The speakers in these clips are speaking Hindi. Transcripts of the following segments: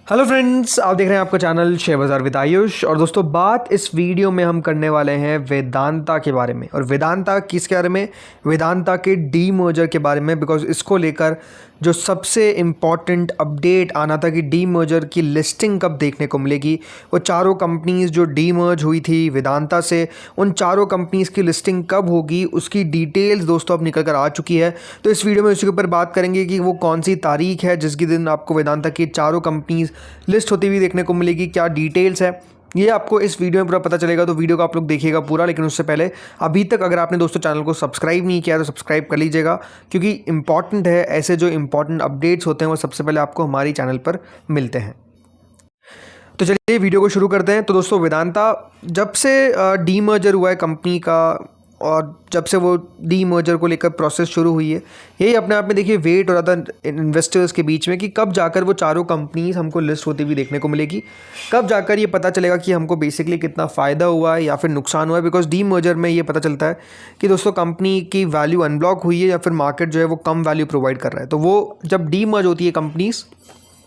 हेलो फ्रेंड्स, आप देख रहे हैं आपका चैनल शेयर बाजार विद आयुष। और दोस्तों, बात इस वीडियो में हम करने वाले हैं वेदांता के बारे में। और वेदांता किसके बारे में? वेदांता के डी मर्जर के बारे में। बिकॉज इसको लेकर जो सबसे इम्पॉर्टेंट अपडेट आना था कि डी मर्जर की लिस्टिंग कब देखने को मिलेगी, वो चारों कंपनीज़ जो डी मर्ज हुई थी वेदांता से, उन चारों कंपनीज़ की लिस्टिंग कब होगी, उसकी डिटेल्स दोस्तों अब निकल कर आ चुकी है। तो इस वीडियो में उसी के ऊपर बात करेंगे कि वो कौन सी तारीख है जिसके दिन आपको वेदांता की चारों कंपनीज़ लिस्ट होती हुई देखने को मिलेगी, क्या डिटेल्स है, ये आपको इस वीडियो में पूरा पता चलेगा। तो वीडियो को आप लोग देखिएगा पूरा। लेकिन उससे पहले अभी तक अगर आपने दोस्तों चैनल को सब्सक्राइब नहीं किया तो सब्सक्राइब कर लीजिएगा, क्योंकि इंपॉर्टेंट है, ऐसे जो इंपॉर्टेंट अपडेट्स होते हैं वो सबसे पहले आपको हमारी चैनल पर मिलते हैं। तो चलिए वीडियो को शुरू करते हैं। तो दोस्तों, वेदांता जब से डी मर्जर हुआ है कंपनी का, और जब से वो डी मर्जर को लेकर प्रोसेस शुरू हुई है, यही अपने आप में देखिए वेट हो रहा था इन्वेस्टर्स के बीच में कि कब जाकर वो चारों कंपनीज हमको लिस्ट होती हुई देखने को मिलेगी, कब जाकर ये पता चलेगा कि हमको बेसिकली कितना फ़ायदा हुआ है या फिर नुकसान हुआ है। बिकॉज डी मर्जर में ये पता चलता है कि दोस्तों कंपनी की वैल्यू अनब्लॉक हुई है या फिर मार्केट जो है वो कम वैल्यू प्रोवाइड कर रहा है। तो वो जब डी मर्ज होती है कंपनीज,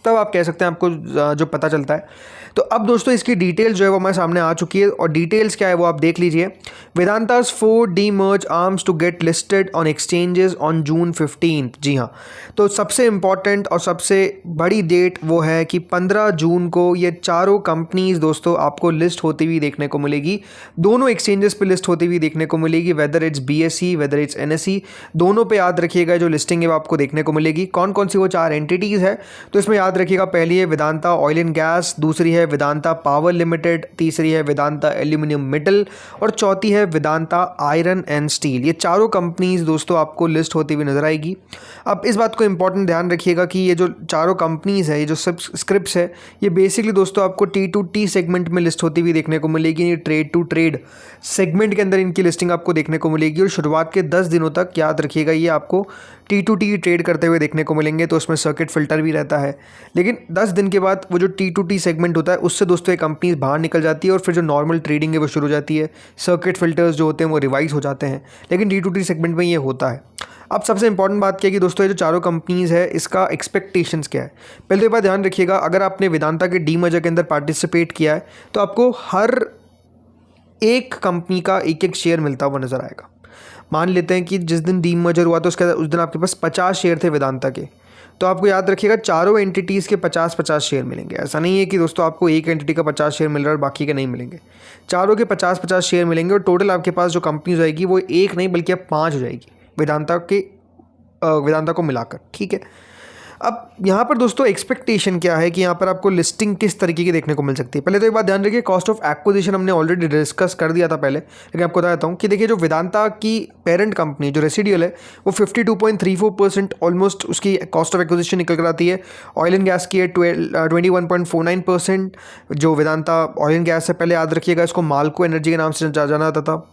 तब आप कह सकते हैं आपको जो पता चलता है। तो अब दोस्तों इसकी डिटेल्स जो है वो हमारे सामने आ चुकी है, और डिटेल्स क्या है वो आप देख लीजिए। Vedanta's 4 demerged arms to get listed on exchanges on June 15। जी हाँ, तो सबसे इम्पॉर्टेंट और सबसे बड़ी डेट वो है कि 15 जून को ये चारों कंपनीज दोस्तों आपको लिस्ट होती हुई देखने को मिलेगी। दोनों एक्सचेंजेस पे लिस्ट होती हुई देखने को मिलेगी, whether it's BSE whether it's NSE, दोनों पे याद रखिएगा जो लिस्टिंग है वो आपको देखने को मिलेगी। कौन कौन सी वो 4 एंटिटीज़ है तो इसमें याद रखिएगा, पहली है वेदांता ऑयल एंड गैस, दूसरी है वेदांता पावर लिमिटेड, तीसरी है वेदांता एल्यूमिनियम मेटल, और चौथी है वेदांता आयरन एंड स्टील। ये चारों कंपनीज दोस्तों आपको लिस्ट होती हुई नजर आएगी। अब इस बात को इंपॉर्टेंट ध्यान रखिएगा कि ये जो चारों कंपनीज है, ये जो सब स्क्रिप्ट्स है, ये बेसिकली दोस्तों आपको T2T सेगमेंट में लिस्ट होती हुई देखने को मिलेगी। ये ट्रेड टू ट्रेड सेगमेंट के अंदर इनकी लिस्टिंग आपको देखने को मिलेगी। और शुरुआत के 10 दिनों तक याद रखिएगा ये आपको T2T ट्रेड करते हुए देखने को मिलेंगे। तो उसमें सर्किट फिल्टर भी रहता है। लेकिन 10 दिन के बाद वो जो T2T सेगमेंट होता है उससे दोस्तों ये कंपनी बाहर निकल जाती है, और फिर जो नॉर्मल ट्रेडिंग है वो शुरू हो जाती है। सर्किट फिल्टर्स जो होते हैं वो रिवाइज हो जाते हैं, लेकिन T2T सेगमेंट में ये होता है। अब सबसे इंपॉर्टेंट बात क्या है कि दोस्तों ये जो चारों कंपनीज़ है इसका एक्सपेक्टेशंस क्या है। पहले तो ये बात ध्यान रखिएगा, अगर आपने वेदांता के डी मर्जर के अंदर पार्टिसिपेट किया है तो आपको हर एक कंपनी का एक एक शेयर मिलता हुआ नज़र आएगा। मान लेते हैं कि जिस दिन डी मर्जर हुआ तो उस दिन आपके पास 50 शेयर थे वेदांता के, तो आपको याद रखिएगा चारों एंटिटीज़ के 50-50 शेयर मिलेंगे। ऐसा नहीं है कि दोस्तों आपको एक एंटिटी का 50 शेयर मिल रहा है और बाकी के नहीं मिलेंगे। चारों के 50-50 शेयर मिलेंगे, और टोटल आपके पास जो कंपनी हो जाएगी वो एक नहीं बल्कि अब 5 हो जाएगी वेदांता को मिलाकर। ठीक है, अब यहाँ पर दोस्तों एक्सपेक्टेशन क्या है कि यहाँ पर आपको लिस्टिंग किस तरीके की देखने को मिल सकती है। पहले तो एक बात ध्यान रखिए, कॉस्ट ऑफ एक्विजिशन हमने ऑलरेडी डिस्कस कर दिया था पहले, लेकिन आपको बता देता हूँ कि देखिए जो वेदांता की पेरेंट कंपनी जो रेसिडुअल है वो 52.34% ऑलमोस्ट उसकी कॉस्ट ऑफ एक्विजिशन निकल कर आती है। ऑयल एंड गैस की है 21.49%। जो वेदांता ऑयल एंड गैस है, पहले याद रखिएगा इसको माल्को एनर्जी के नाम से जाना जाता था।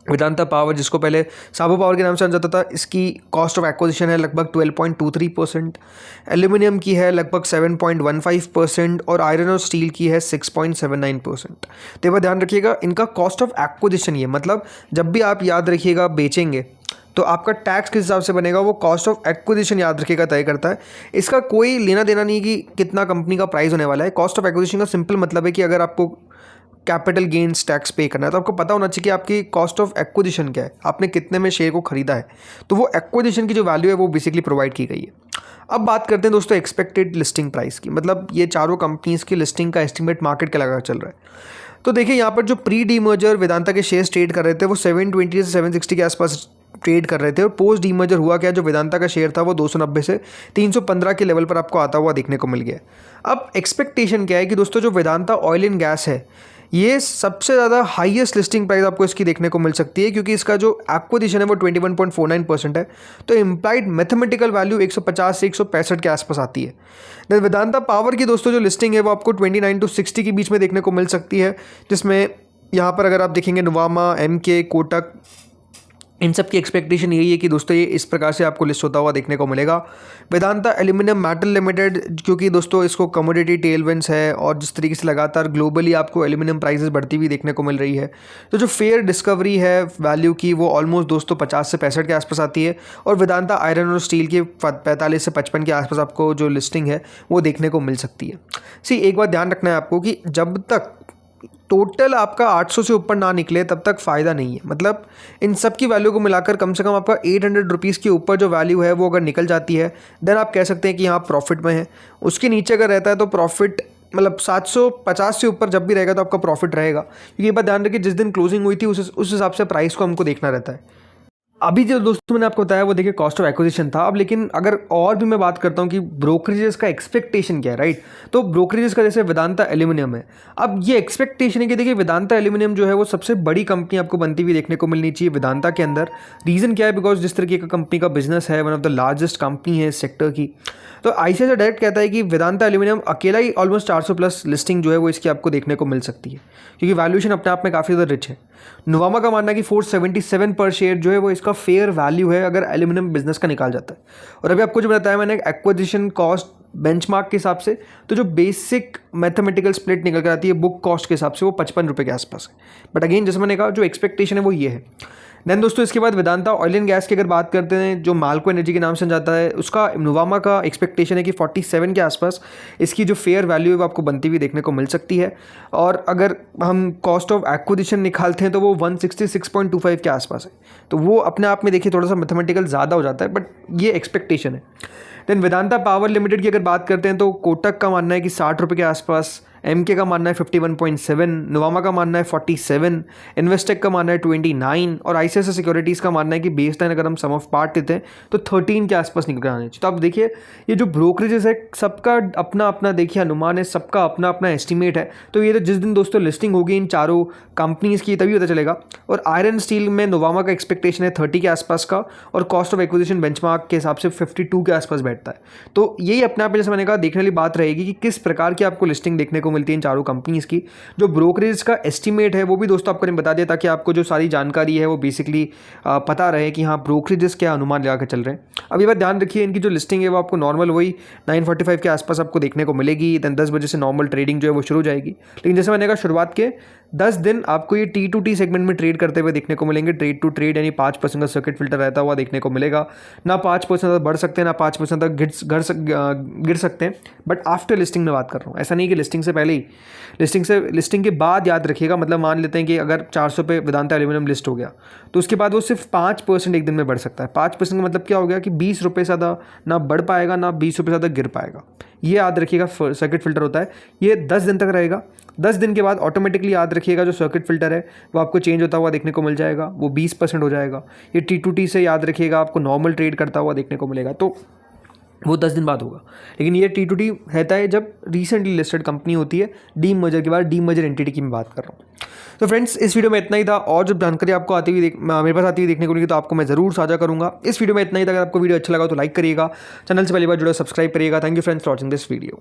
वेदांता पावर, जिसको पहले साबो पावर के नाम से जाना जाता था, इसकी कॉस्ट ऑफ एक्विजिशन है लगभग 12.23%। एल्यूमिनियम की है लगभग 7.15%, और आयरन और स्टील की है 6.79%। तो ये बात ध्यान रखिएगा, इनका कॉस्ट ऑफ एक्विजिशन ये मतलब जब भी आप याद रखिएगा बेचेंगे तो आपका टैक्स किस हिसाब से बनेगा वो कॉस्ट ऑफ एक्विजिशन याद रखिएगा तय करता है। इसका कोई लेना देना नहीं कि कितना कंपनी का प्राइस होने वाला है। कॉस्ट ऑफ एक्विजिशन का सिंपल मतलब है कि अगर आपको कैपिटल गेन्स टैक्स पे करना है तो आपको पता होना चाहिए कि आपकी कॉस्ट ऑफ एक्विजिशन क्या है, आपने कितने में शेयर को खरीदा है। तो वो एक्विजिशन की जो वैल्यू है वो बेसिकली प्रोवाइड की गई है। अब बात करते हैं दोस्तों एक्सपेक्टेड लिस्टिंग प्राइस की, मतलब ये चारों कंपनीज़ की लिस्टिंग का एस्टिमेट मार्केट का लगा चल रहा है। तो देखिए यहाँ पर जो प्री डी मर्जर वेदांता के शेयर ट्रेड कर रहे थे वो 720 से 760 के आसपास ट्रेड कर रहे थे, और पोस्ट डी मर्जर हुआ क्या, जो वेदांता का शेयर था वो 290 से 315 के लेवल पर आपको आता हुआ देखने को मिल गया। अब एक्सपेक्टेशन क्या है कि दोस्तों जो वेदांता ऑयल एंड गैस है ये सबसे ज़्यादा हाईएस्ट लिस्टिंग प्राइस आपको इसकी देखने को मिल सकती है, क्योंकि इसका जो एक्विजिशन है वो 21.49% है। तो इम्प्लाइड मैथमेटिकल वैल्यू 150 से 165 के आसपास आती है। देन वेदांता पावर की दोस्तों जो लिस्टिंग है वो आपको 29 to 60 के बीच में देखने को मिल सकती है, जिसमें यहाँ पर अगर आप देखेंगे नुवामा, MK, कोटक, इन सब की एक्सपेक्टेशन यही है कि दोस्तों ये इस प्रकार से आपको लिस्ट होता हुआ देखने को मिलेगा। वेदांता एल्यूमिनियम मेटल लिमिटेड, क्योंकि दोस्तों इसको कमोडिटी टेलविंड्स है और जिस तरीके से लगातार ग्लोबली आपको एल्यूमिनियम प्राइसेस बढ़ती हुई देखने को मिल रही है, तो जो फेयर डिस्कवरी है वैल्यू की वो ऑलमोस्ट दोस्तों 50 से 65 के आसपास आती है। और वेदांता आयरन और स्टील के 45 से 55 के आसपास आपको जो लिस्टिंग है वो देखने को मिल सकती है। एक बात ध्यान रखना है आपको कि जब तक टोटल आपका 800 से ऊपर ना निकले तब तक फ़ायदा नहीं है। मतलब इन सब की वैल्यू को मिलाकर कम से कम आपका 800 रुपीज़ के ऊपर जो वैल्यू है वो अगर निकल जाती है देन आप कह सकते हैं कि यहाँ प्रॉफिट में है। उसके नीचे अगर रहता है तो प्रॉफिट मतलब 750 से ऊपर जब भी रहेगा तो आपका प्रॉफिट रहेगा, क्योंकि ये बात ध्यान रखिए जिस दिन क्लोजिंग हुई थी उस हिसाब से प्राइस को हमको देखना रहता है। अभी जो दोस्तों मैंने आपको बताया वो देखिए कॉस्ट ऑफ एक्विजिशन था। अब लेकिन अगर और भी मैं बात करता हूँ कि ब्रोकरेजेस का एक्सपेक्टेशन क्या है, राइट, तो ब्रोकरेजेस का जैसे वेदांता एल्यूमिनियम है। अब ये एक्सपेक्टेशन है कि देखिए वेदांता एल्यूमिनियम जो है वो सबसे बड़ी कंपनी आपको बनती हुई देखने को मिलनी चाहिए वेदांता के अंदर। रीज़न क्या है, बिकॉज जिस तरीके का कंपनी का बिजनेस है, one of the largest company है इस सेक्टर की, तो आईसीआईसीआई डायरेक्ट कहता है कि वेदांता एल्यूमिनियम अकेला ही ऑलमोस्ट 400 प्लस लिस्टिंग जो है वो इसकी आपको देखने को मिल सकती है, क्योंकि वैल्यूएशन अपने आप में काफ़ी ज़्यादा रिच है। नोवामा का मानना है कि 477 पर शेयर जो है वो इसका फेयर वैल्यू है अगर एल्यूमिनियम बिजनेस का निकाल जाता है। और अभी आपको जो बताया मैंने एक्विजिशन कॉस्ट बेंचमार्क के हिसाब से, तो जो बेसिक मैथमेटिकल स्प्लिट निकल कर आती है बुक कॉस्ट के हिसाब से वो 55 रुपये के आसपास है। बट अगेन जैसे मैंने कहा जो एक्सपेक्टेशन है वो ये है। देन दोस्तों इसके बाद वेदांता ऑयल एंड गैस की अगर बात करते हैं, जो माल्को एनर्जी के नाम से जाता है, उसका नोवामा का एक्सपेक्टेशन है कि 47 के आसपास इसकी जो फेयर वैल्यू है वो आपको बनती हुई देखने को मिल सकती है। और अगर हम कॉस्ट ऑफ एक्विजिशन निकालते हैं तो वो 166.25 के आसपास है। तो वो अपने आप में देखिए थोड़ा सा मैथमेटिकल ज़्यादा हो जाता है, बट ये एक्सपेक्टेशन है। देन वेदांता पावर लिमिटेड की अगर बात करते हैं तो कोटक का मानना है कि 60 रुपये के आसपास, एमके का मानना है 51.7, नोवामा का मानना है 47, इन्वेस्टेक का मानना है 29 और आईसीआईसीआई सिक्योरिटीज़ का मानना है कि बेस लाइन अगर हम सम ऑफ पार्ट लेते हैं तो 13 के आसपास निकल आने चाहिए। तो आप देखिए ये जो ब्रोकरेजेस है सबका अपना अपना देखिए अनुमान है, सबका अपना अपना एस्टिमेट है। तो ये तो जिस दिन दोस्तों लिस्टिंग होगी इन चारों कंपनीज़ की तभी पता चलेगा। और आयरन स्टील में नोवामा का एक्सपेक्टेशन है 30 के आसपास का और कॉस्ट ऑफ एक्विजिशन बेंचमार्क के हिसाब से 52 के आसपास बैठता है। तो यही अपने आप में जैसे मैंने कहा देखने वाली बात रहेगी कि किस प्रकार की आपको लिस्टिंग देखने को मिलती है इन चारों कंपनीज की। जो ब्रोकरेज का एस्टीमेट है वो भी दोस्तों आपको बता दिया ताकि आपको जो सारी जानकारी है वो बेसिकली पता रहे कि हाँ ब्रोकरेजेस क्या अनुमान लगा कर चल रहे हैं। अब ये बात ध्यान रखिए इनकी जो लिस्टिंग है वो आपको नॉर्मल वही 9:45 के आसपास आपको देखने को मिलेगी। देन 10 बजे से नॉर्मल ट्रेडिंग जो है वो शुरू हो जाएगी। लेकिन जैसे मैंने कहा शुरुआत के 10 दिन आपको ये T2T सेगमेंट में ट्रेड करते हुए देखने को मिलेंगे। ट्रेड टू ट्रेड यानी 5% का सर्किट फिल्टर रहता हुआ देखने को मिलेगा। ना 5% तक बढ़ सकते हैं ना 5% तक गिर सकते हैं। बट आफ्टर लिस्टिंग में बात कर रहा हूँ, ऐसा नहीं कि लिस्टिंग से पहले ही, लिस्टिंग के बाद याद रखिएगा। मतलब मान लेते हैं कि अगर 400 पे वेदांता एल्यूमिनियम लिस्ट हो गया तो उसके बाद वो सिर्फ 5% एक दिन में बढ़ सकता है। 5% का मतलब क्या हो गया कि 20 रुपये ज़्यादा ना बढ़ पाएगा ना 20 रुपये ज़्यादा गिर पाएगा। ये याद रखिएगा सर्किट फिल्टर होता है, ये 10 दिन तक रहेगा। 10 दिन के बाद ऑटोमेटिकली याद रखिएगा जो सर्किट फिल्टर है वो आपको चेंज होता हुआ देखने को मिल जाएगा, वो 20% हो जाएगा। ये T2T से याद रखिएगा आपको नॉर्मल ट्रेड करता हुआ देखने को मिलेगा, तो वो 10 दिन बाद होगा। लेकिन ये T2T रहता है जब रिसेंटली लिस्टेड कंपनी होती है, डीमर्जर के बाद, डीमर्जर एंटिटी की मैं बात कर रहा हूँ। तो फ्रेंड्स इस वीडियो में इतना ही था, और जब जानकारी आपको आती हुई मेरे पास आती हुई देखने को मिलेगी तो आपको मैं ज़रूर साझा करूँगा। इस वीडियो में इतना ही था। अगर आपको वीडियो अच्छा लगा तो लाइक करिएगा, चैनल से पहली बार जुड़ा सब्सक्राइब करिएगा। Thank you friends for watching this video.